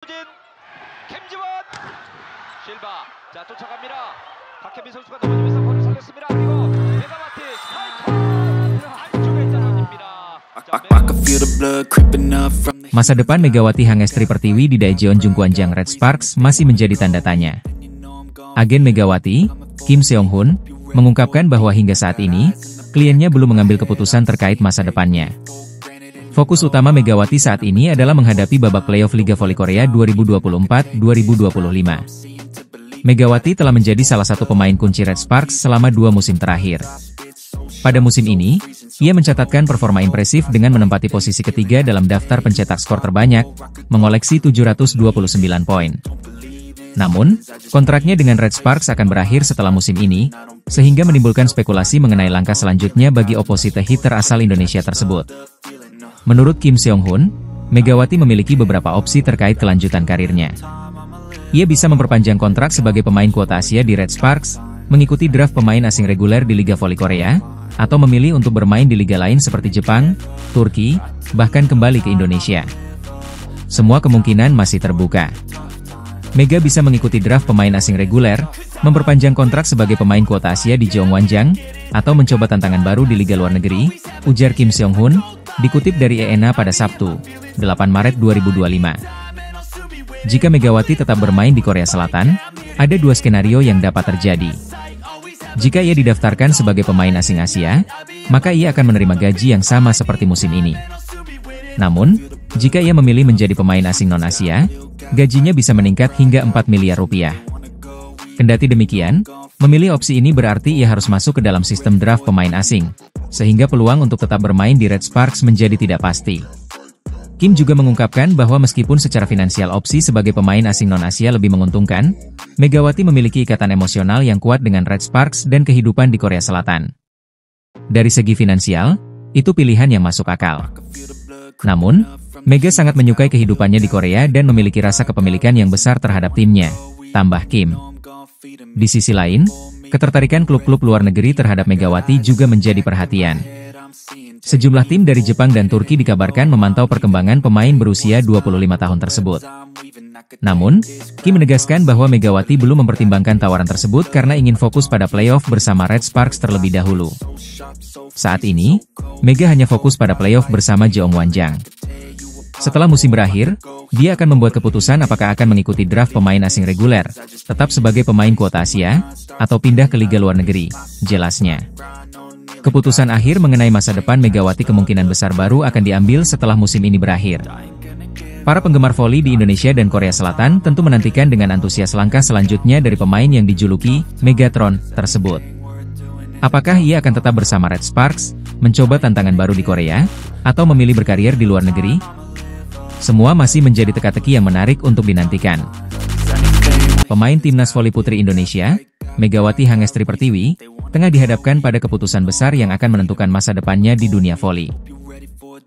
김지원 실바 자 쫓아갑니다. 박혜민 선수가 넘어지면서 볼을 살렸습니다. 그리고 메가와티 스파이크 안쪽에 떨어집니다. Masa depan Megawati Hangestri Pertiwi di Daejeon Jungkwanjang Red Sparks masih menjadi tanda tanya. Agen Megawati, Kim Seong-hun, mengungkapkan bahwa hingga saat ini, kliennya belum mengambil keputusan terkait masa depannya. Fokus utama Megawati saat ini adalah menghadapi babak playoff Liga Voli Korea 2024-2025. Megawati telah menjadi salah satu pemain kunci Red Sparks selama 2 musim terakhir. Pada musim ini, ia mencatatkan performa impresif dengan menempati posisi ketiga dalam daftar pencetak skor terbanyak, mengoleksi 729 poin. Namun, kontraknya dengan Red Sparks akan berakhir setelah musim ini, sehingga menimbulkan spekulasi mengenai langkah selanjutnya bagi opposite hitter asal Indonesia tersebut. Menurut Kim Seong-hun, Megawati memiliki beberapa opsi terkait kelanjutan karirnya. Ia bisa memperpanjang kontrak sebagai pemain kuota Asia di Red Sparks, mengikuti draft pemain asing reguler di Liga Voli Korea, atau memilih untuk bermain di liga lain seperti Jepang, Turki, bahkan kembali ke Indonesia. Semua kemungkinan masih terbuka. Mega bisa mengikuti draft pemain asing reguler, memperpanjang kontrak sebagai pemain kuota Asia di Jeongwanjang, atau mencoba tantangan baru di liga luar negeri, ujar Kim Seong-hun, dikutip dari ENA pada Sabtu, 8 Maret 2025. Jika Megawati tetap bermain di Korea Selatan, ada 2 skenario yang dapat terjadi. Jika ia didaftarkan sebagai pemain asing Asia, maka ia akan menerima gaji yang sama seperti musim ini. Namun, jika ia memilih menjadi pemain asing non-Asia, gajinya bisa meningkat hingga 4 miliar rupiah. Kendati demikian, memilih opsi ini berarti ia harus masuk ke dalam sistem draft pemain asing, sehingga peluang untuk tetap bermain di Red Sparks menjadi tidak pasti. Kim juga mengungkapkan bahwa meskipun secara finansial opsi sebagai pemain asing non-Asia lebih menguntungkan, Megawati memiliki ikatan emosional yang kuat dengan Red Sparks dan kehidupan di Korea Selatan. Dari segi finansial, itu pilihan yang masuk akal. Namun, Mega sangat menyukai kehidupannya di Korea dan memiliki rasa kepemilikan yang besar terhadap timnya, tambah Kim. Di sisi lain, ketertarikan klub-klub luar negeri terhadap Megawati juga menjadi perhatian. Sejumlah tim dari Jepang dan Turki dikabarkan memantau perkembangan pemain berusia 25 tahun tersebut. Namun, Kim menegaskan bahwa Megawati belum mempertimbangkan tawaran tersebut karena ingin fokus pada playoff bersama Red Sparks terlebih dahulu. Saat ini, Mega hanya fokus pada playoff bersama Jeongwanjang. Setelah musim berakhir, dia akan membuat keputusan apakah akan mengikuti draft pemain asing reguler, tetap sebagai pemain kuota Asia, atau pindah ke liga luar negeri, jelasnya. Keputusan akhir mengenai masa depan Megawati kemungkinan besar baru akan diambil setelah musim ini berakhir. Para penggemar voli di Indonesia dan Korea Selatan tentu menantikan dengan antusias langkah selanjutnya dari pemain yang dijuluki Megatron tersebut. Apakah ia akan tetap bersama Red Sparks, mencoba tantangan baru di Korea, atau memilih berkarir di luar negeri? Semua masih menjadi teka-teki yang menarik untuk dinantikan. Pemain Timnas Voli Putri Indonesia, Megawati Hangestri Pertiwi, tengah dihadapkan pada keputusan besar yang akan menentukan masa depannya di dunia voli.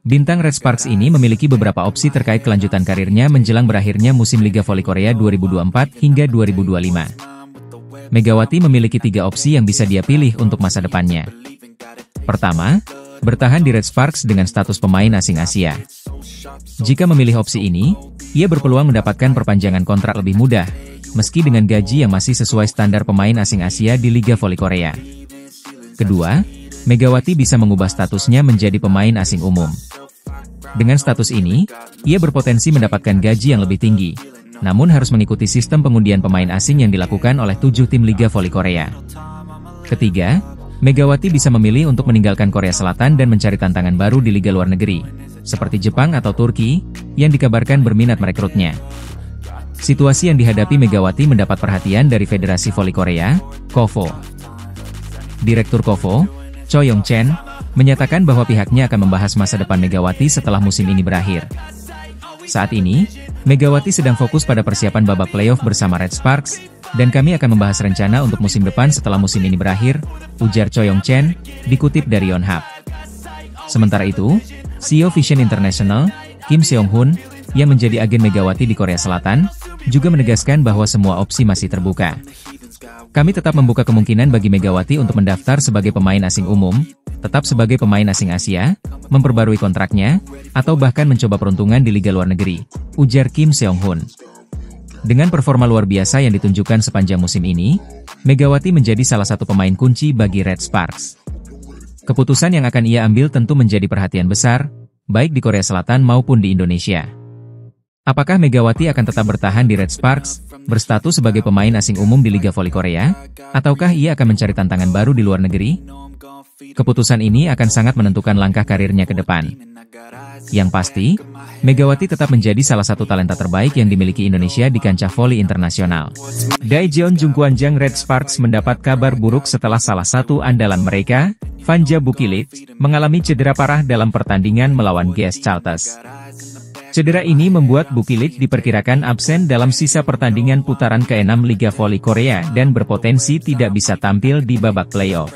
Bintang Red Sparks ini memiliki beberapa opsi terkait kelanjutan karirnya menjelang berakhirnya musim Liga Voli Korea 2024 hingga 2025. Megawati memiliki 3 opsi yang bisa dia pilih untuk masa depannya. Pertama, bertahan di Red Sparks dengan status pemain asing Asia. Jika memilih opsi ini, ia berpeluang mendapatkan perpanjangan kontrak lebih mudah, meski dengan gaji yang masih sesuai standar pemain asing Asia di Liga Voli Korea. Kedua, Megawati bisa mengubah statusnya menjadi pemain asing umum. Dengan status ini, ia berpotensi mendapatkan gaji yang lebih tinggi, namun harus mengikuti sistem pengundian pemain asing yang dilakukan oleh 7 tim Liga Voli Korea. Ketiga, Megawati bisa memilih untuk meninggalkan Korea Selatan dan mencari tantangan baru di liga luar negeri, seperti Jepang atau Turki, yang dikabarkan berminat merekrutnya. Situasi yang dihadapi Megawati mendapat perhatian dari Federasi Voli Korea, KOVO. Direktur KOVO, Choi Yong-chen, menyatakan bahwa pihaknya akan membahas masa depan Megawati setelah musim ini berakhir. Saat ini, Megawati sedang fokus pada persiapan babak playoff bersama Red Sparks, dan kami akan membahas rencana untuk musim depan setelah musim ini berakhir, ujar Choi Yong-chen, dikutip dari Yonhap. Sementara itu, CEO Vision International, Kim Seong-hun, yang menjadi agen Megawati di Korea Selatan, juga menegaskan bahwa semua opsi masih terbuka. Kami tetap membuka kemungkinan bagi Megawati untuk mendaftar sebagai pemain asing umum, tetap sebagai pemain asing Asia, memperbarui kontraknya, atau bahkan mencoba peruntungan di liga luar negeri, ujar Kim Seong-hun. Dengan performa luar biasa yang ditunjukkan sepanjang musim ini, Megawati menjadi salah satu pemain kunci bagi Red Sparks. Keputusan yang akan ia ambil tentu menjadi perhatian besar, baik di Korea Selatan maupun di Indonesia. Apakah Megawati akan tetap bertahan di Red Sparks, berstatus sebagai pemain asing umum di Liga Voli Korea, ataukah ia akan mencari tantangan baru di luar negeri? Keputusan ini akan sangat menentukan langkah karirnya ke depan. Yang pasti, Megawati tetap menjadi salah satu talenta terbaik yang dimiliki Indonesia di kancah voli internasional. Daejeon Jungkwanjang Red Sparks mendapat kabar buruk setelah salah satu andalan mereka, Vanja Bukilic, mengalami cedera parah dalam pertandingan melawan GS Chalters. Cedera ini membuat Bukilic diperkirakan absen dalam sisa pertandingan putaran ke-6 Liga Voli Korea dan berpotensi tidak bisa tampil di babak playoff.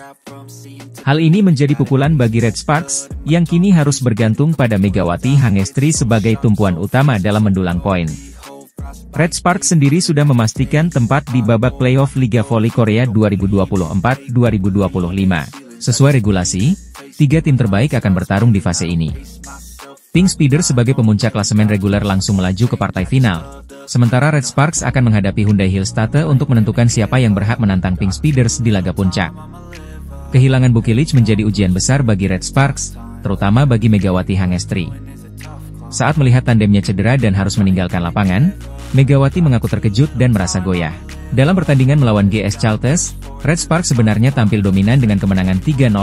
Hal ini menjadi pukulan bagi Red Sparks, yang kini harus bergantung pada Megawati Hangestri sebagai tumpuan utama dalam mendulang poin. Red Sparks sendiri sudah memastikan tempat di babak playoff Liga Voli Korea 2024-2025. Sesuai regulasi, 3 tim terbaik akan bertarung di fase ini. Pink Speeder sebagai pemuncak klasemen reguler langsung melaju ke partai final, sementara Red Sparks akan menghadapi Hyundai Hillstate untuk menentukan siapa yang berhak menantang Pink Speeders di laga puncak. Kehilangan Bukilic menjadi ujian besar bagi Red Sparks, terutama bagi Megawati Hangestri. Saat melihat tandemnya cedera dan harus meninggalkan lapangan, Megawati mengaku terkejut dan merasa goyah. Dalam pertandingan melawan GS Chalters, Red Sparks sebenarnya tampil dominan dengan kemenangan 3-0,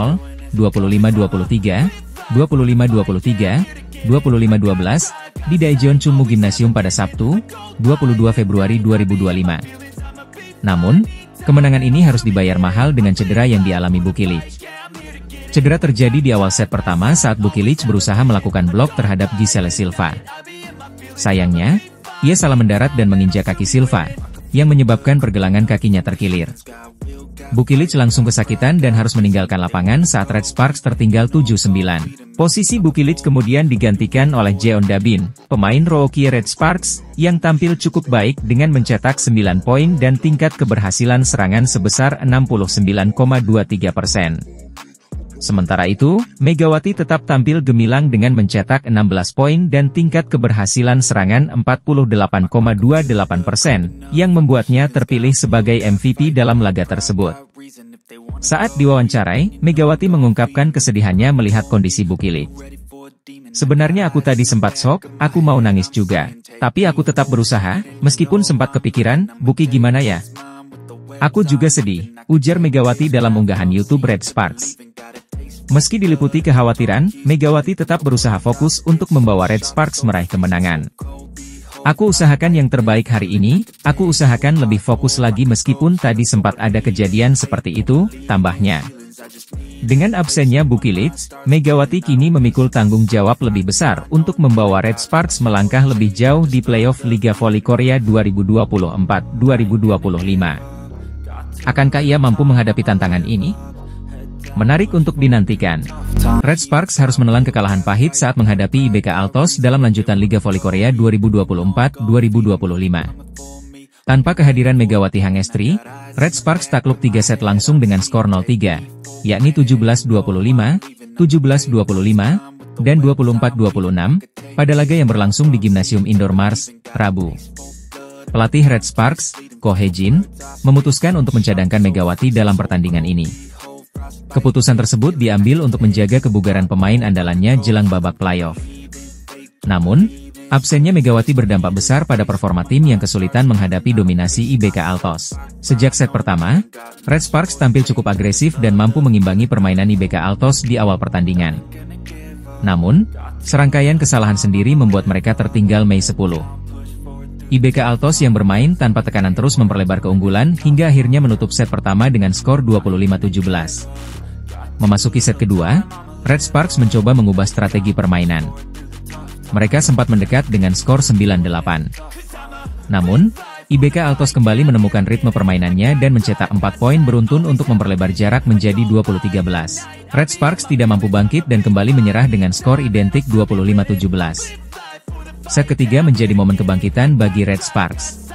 25-23, 25-23, 25-12, di Daejeon Chunmu Gymnasium pada Sabtu, 22 Februari 2025. Namun, kemenangan ini harus dibayar mahal dengan cedera yang dialami Bukilic. Cedera terjadi di awal set pertama saat Bukilic berusaha melakukan blok terhadap Giselle Silva. Sayangnya, ia salah mendarat dan menginjak kaki Silva, yang menyebabkan pergelangan kakinya terkilir. Bukilic langsung kesakitan dan harus meninggalkan lapangan saat Red Sparks tertinggal 7-9. Posisi Bukilic kemudian digantikan oleh Jeon Dabin, pemain rookie Red Sparks, yang tampil cukup baik dengan mencetak 9 poin dan tingkat keberhasilan serangan sebesar 69,23%. Sementara itu, Megawati tetap tampil gemilang dengan mencetak 16 poin dan tingkat keberhasilan serangan 48,28%, yang membuatnya terpilih sebagai MVP dalam laga tersebut. Saat diwawancarai, Megawati mengungkapkan kesedihannya melihat kondisi Bukilic. Sebenarnya aku tadi sempat shock, aku mau nangis juga. Tapi aku tetap berusaha, meskipun sempat kepikiran, Buki gimana ya? Aku juga sedih, ujar Megawati dalam unggahan YouTube Red Sparks. Meski diliputi kekhawatiran, Megawati tetap berusaha fokus untuk membawa Red Sparks meraih kemenangan. Aku usahakan yang terbaik hari ini, aku usahakan lebih fokus lagi meskipun tadi sempat ada kejadian seperti itu, tambahnya. Dengan absennya Bukilic, Megawati kini memikul tanggung jawab lebih besar untuk membawa Red Sparks melangkah lebih jauh di playoff Liga Voli Korea 2024-2025. Akankah ia mampu menghadapi tantangan ini? Menarik untuk dinantikan. Red Sparks harus menelan kekalahan pahit saat menghadapi IBK Altos dalam lanjutan Liga Voli Korea 2024-2025. Tanpa kehadiran Megawati Hangestri, Red Sparks takluk 3 set langsung dengan skor 0-3, yakni 17-25, 17-25, dan 24-26, pada laga yang berlangsung di Gymnasium Indoor Mars, Rabu. Pelatih Red Sparks, Ko Hye-jin, memutuskan untuk mencadangkan Megawati dalam pertandingan ini. Keputusan tersebut diambil untuk menjaga kebugaran pemain andalannya jelang babak playoff. Namun, absennya Megawati berdampak besar pada performa tim yang kesulitan menghadapi dominasi IBK Altos. Sejak set pertama, Red Sparks tampil cukup agresif dan mampu mengimbangi permainan IBK Altos di awal pertandingan. Namun, serangkaian kesalahan sendiri membuat mereka tertinggal Mei 10. IBK Altos yang bermain tanpa tekanan terus memperlebar keunggulan hingga akhirnya menutup set pertama dengan skor 25-17. Memasuki set kedua, Red Sparks mencoba mengubah strategi permainan. Mereka sempat mendekat dengan skor 9-8. Namun, IBK Altos kembali menemukan ritme permainannya dan mencetak 4 poin beruntun untuk memperlebar jarak menjadi 20-13. Red Sparks tidak mampu bangkit dan kembali menyerah dengan skor identik 25-17. Set ketiga menjadi momen kebangkitan bagi Red Sparks.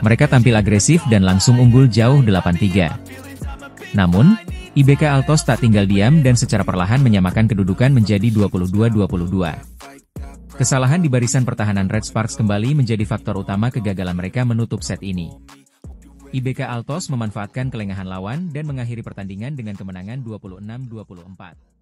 Mereka tampil agresif dan langsung unggul jauh 8-3. Namun, IBK Altos tak tinggal diam dan secara perlahan menyamakan kedudukan menjadi 22-22. Kesalahan di barisan pertahanan Red Sparks kembali menjadi faktor utama kegagalan mereka menutup set ini. IBK Altos memanfaatkan kelengahan lawan dan mengakhiri pertandingan dengan kemenangan 26-24.